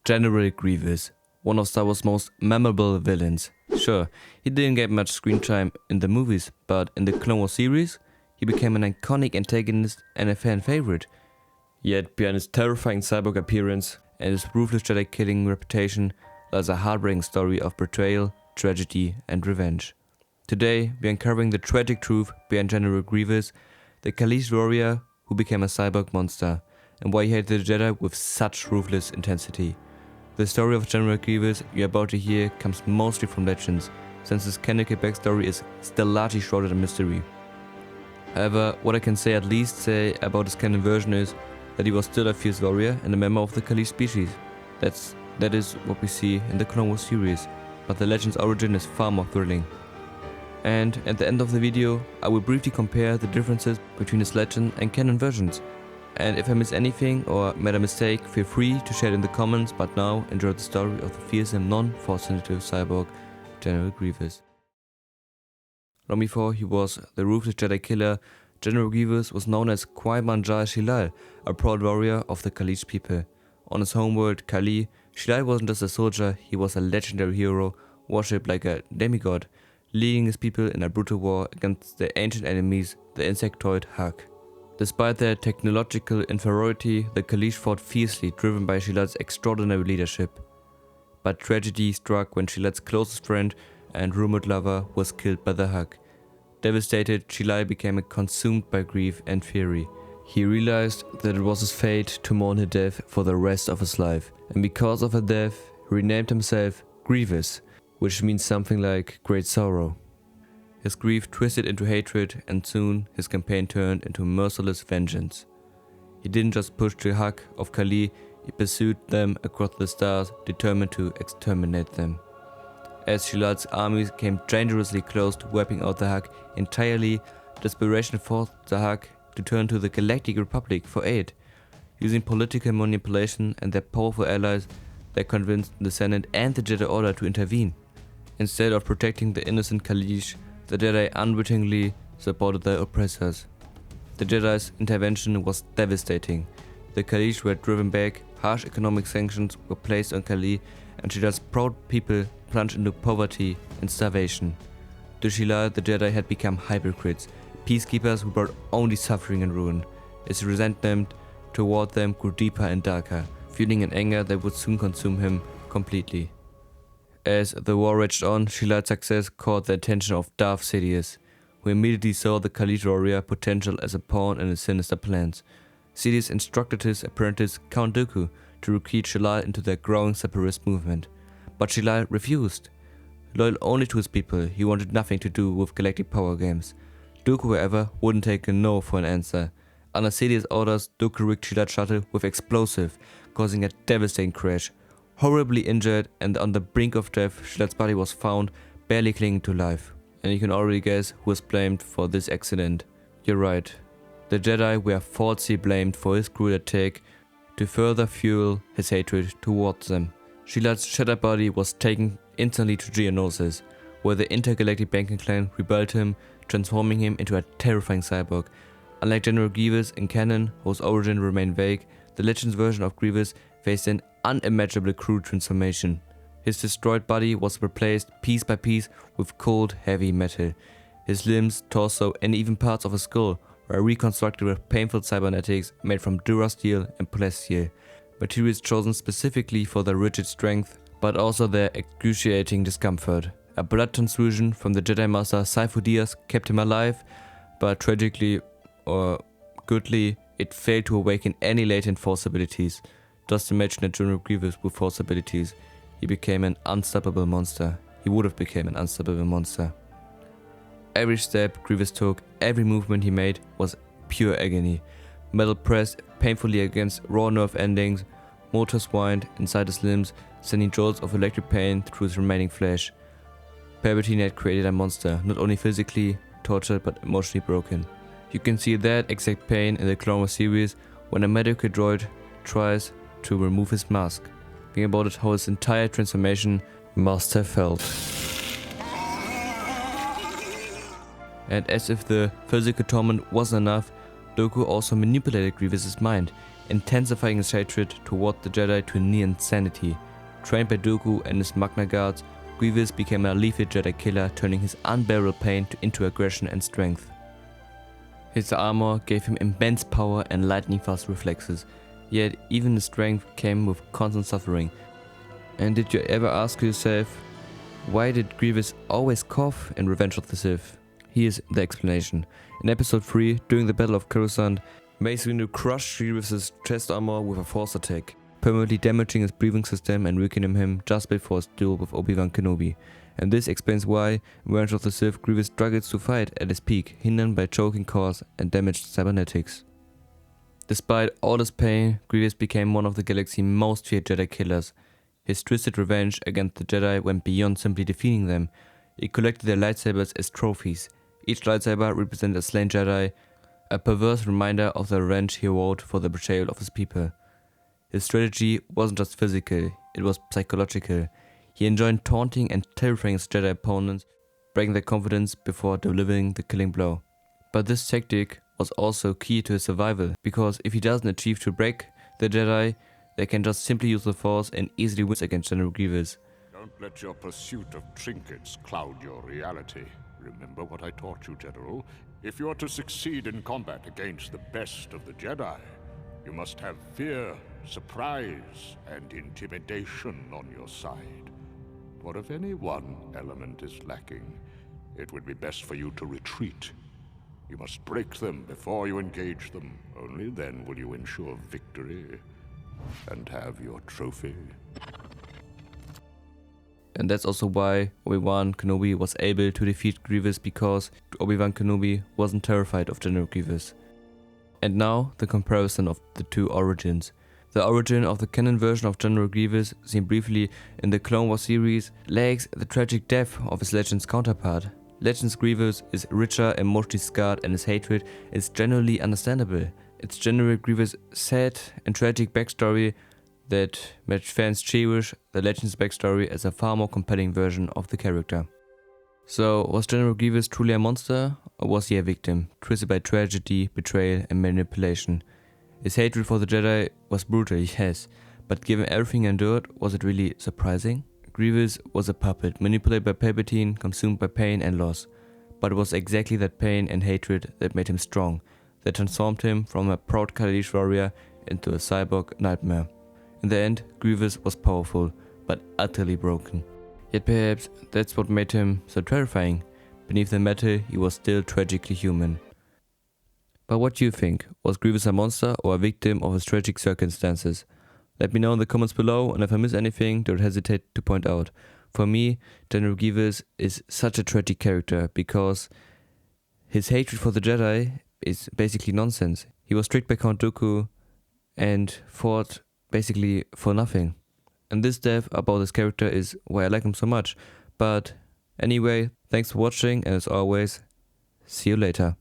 General Grievous, one of Star Wars' most memorable villains. Sure, he didn't get much screen time in the movies, but in the Clone Wars series, he became an iconic antagonist and a fan favorite. Yet behind his terrifying cyborg appearance and his ruthless Jedi killing reputation lies a heartbreaking story of betrayal, tragedy and revenge. Today, we are uncovering the tragic truth behind General Grievous, the Kaleesh warrior who became a cyborg monster, and why he hated the Jedi with such ruthless intensity. The story of General Grievous you're about to hear comes mostly from legends, since his canonical backstory is still largely shrouded in mystery. However, what I can at least say about his canon version is that he was still a fierce warrior and a member of the Kaleesh species. That is what we see in the Clone Wars series, but the legend's origin is far more thrilling. And at the end of the video, I will briefly compare the differences between his legend and canon versions. And if I miss anything or made a mistake, feel free to share it in the comments, but now enjoy the story of the fearsome non-force sensitive cyborg General Grievous. Long before he was the ruthless Jedi killer, General Grievous was known as Qui-Gon Jinn, a proud warrior of the Kaleesh people. On his homeworld, Kalee, Shilal wasn't just a soldier, he was a legendary hero, worshipped like a demigod, leading his people in a brutal war against their ancient enemies, the insectoid Hug. Despite their technological inferiority, the Kaleesh fought fiercely, driven by Shilal's extraordinary leadership. But tragedy struck when Shilal's closest friend and rumored lover was killed by the Hug. Devastated, Shilal became consumed by grief and fury. He realized that it was his fate to mourn her death for the rest of his life, and because of her death, he renamed himself Grievous, which means something like great sorrow. His grief twisted into hatred, and soon his campaign turned into merciless vengeance. He didn't just push the Hug of Kalee, he pursued them across the stars, determined to exterminate them. As Shilal's armies came dangerously close to wiping out the Hug entirely, desperation forced the Hug to turn to the Galactic Republic for aid. Using political manipulation and their powerful allies, they convinced the Senate and the Jedi Order to intervene. Instead of protecting the innocent Kaleesh, the Jedi unwittingly supported their oppressors. The Jedi's intervention was devastating. The Kaleesh were driven back, harsh economic sanctions were placed on Kalee, and Shilal's proud people plunged into poverty and starvation. To Shilal, the Jedi had become hypocrites, peacekeepers who brought only suffering and ruin. His resentment toward them grew deeper and darker, fueling an anger that would soon consume him completely. As the war raged on, Shilal's success caught the attention of Darth Sidious, who immediately saw the Kaleesh warrior potential as a pawn in his sinister plans. Sidious instructed his apprentice Count Dooku to recruit Shilal into their growing separatist movement. But Shilal refused. Loyal only to his people, he wanted nothing to do with galactic power games. Dooku, however, wouldn't take a no for an answer. Under Sidious' orders, Dooku rigged Shilal's shuttle with explosive, causing a devastating crash. Horribly injured and on the brink of death, Shilal's body was found, barely clinging to life. And you can already guess who was blamed for this accident. You're right. The Jedi were falsely blamed for his cruel attack to further fuel his hatred towards them. Shilal's shattered body was taken instantly to Geonosis, where the intergalactic banking clan rebelled him, transforming him into a terrifying cyborg. Unlike General Grievous in canon, whose origin remained vague, the Legends version of Grievous faced an unimaginable cruel transformation. His destroyed body was replaced piece by piece with cold, heavy metal. His limbs, torso, and even parts of his skull were reconstructed with painful cybernetics made from durasteel and plasteel, materials chosen specifically for their rigid strength, but also their excruciating discomfort. A blood transfusion from the Jedi Master Sifo Dyas kept him alive, but tragically or goodly, it failed to awaken any latent force abilities. Just imagine a General Grievous with force abilities. He became an unstoppable monster. He would have become an unstoppable monster. Every step Grievous took, every movement he made was pure agony. Metal pressed painfully against raw nerve endings, motors whined inside his limbs, sending jolts of electric pain through his remaining flesh. Palpatine had created a monster, not only physically tortured but emotionally broken. You can see that exact pain in the Clone Wars series when a medical droid tries to remove his mask. Think about it, how his entire transformation must have felt. And as if the physical torment wasn't enough, Dooku also manipulated Grievous' mind. intensifying his hatred toward the Jedi to near insanity. Trained by Dooku and his Magna Guards, Grievous became a lethal Jedi killer, turning his unbearable pain into aggression and strength. His armor gave him immense power and lightning-fast reflexes, yet even his strength came with constant suffering. And did you ever ask yourself, why did Grievous always cough in Revenge of the Sith? Here's the explanation. In episode 3, during the Battle of Coruscant, Mace Windu crushed Grievous's chest armor with a force attack, permanently damaging his breathing system and weakening him just before his duel with Obi-Wan Kenobi. And this explains why, in Revenge of the Sith, Grievous struggles to fight at his peak, hindered by choking cores and damaged cybernetics. Despite all this pain, Grievous became one of the galaxy's most feared Jedi killers. His twisted revenge against the Jedi went beyond simply defeating them. He collected their lightsabers as trophies. Each lightsaber represented a slain Jedi, a perverse reminder of the revenge he vowed for the betrayal of his people. His strategy wasn't just physical, it was psychological. He enjoyed taunting and terrifying his Jedi opponents, breaking their confidence before delivering the killing blow. But this tactic was also key to his survival, because if he doesn't achieve to break the Jedi, they can just simply use the Force and easily win against General Grievous. Don't let your pursuit of trinkets cloud your reality. Remember what I taught you, General. If you are to succeed in combat against the best of the Jedi, you must have fear, surprise, and intimidation on your side. For if any one element is lacking, it would be best for you to retreat. You must break them before you engage them. Only then will you ensure victory and have your trophy. And that's also why Obi-Wan Kenobi was able to defeat Grievous, because Obi-Wan Kenobi wasn't terrified of General Grievous. And now, the comparison of the two origins. The origin of the canon version of General Grievous, seen briefly in the Clone Wars series, lacks the tragic death of his Legends counterpart. Legends Grievous is richer, emotionally scarred, and his hatred is genuinely understandable. It's General Grievous' sad and tragic backstory that made fans cherish the Legends backstory as a far more compelling version of the character. So, was General Grievous truly a monster, or was he a victim, twisted by tragedy, betrayal, and manipulation? His hatred for the Jedi was brutal, yes, but given everything he endured, was it really surprising? Grievous was a puppet, manipulated by Palpatine, consumed by pain and loss. But it was exactly that pain and hatred that made him strong, that transformed him from a proud Kaladesh warrior into a cyborg nightmare. In the end, Grievous was powerful, but utterly broken. Yet perhaps that's what made him so terrifying. Beneath the metal, he was still tragically human. But what do you think? Was Grievous a monster or a victim of his tragic circumstances? Let me know in the comments below, and if I miss anything, don't hesitate to point out. For me, General Grievous is such a tragic character because his hatred for the Jedi is basically nonsense. He was tricked by Count Dooku and fought basically for nothing. And this death about this character is why I like him so much. But anyway, thanks for watching, and as always, see you later.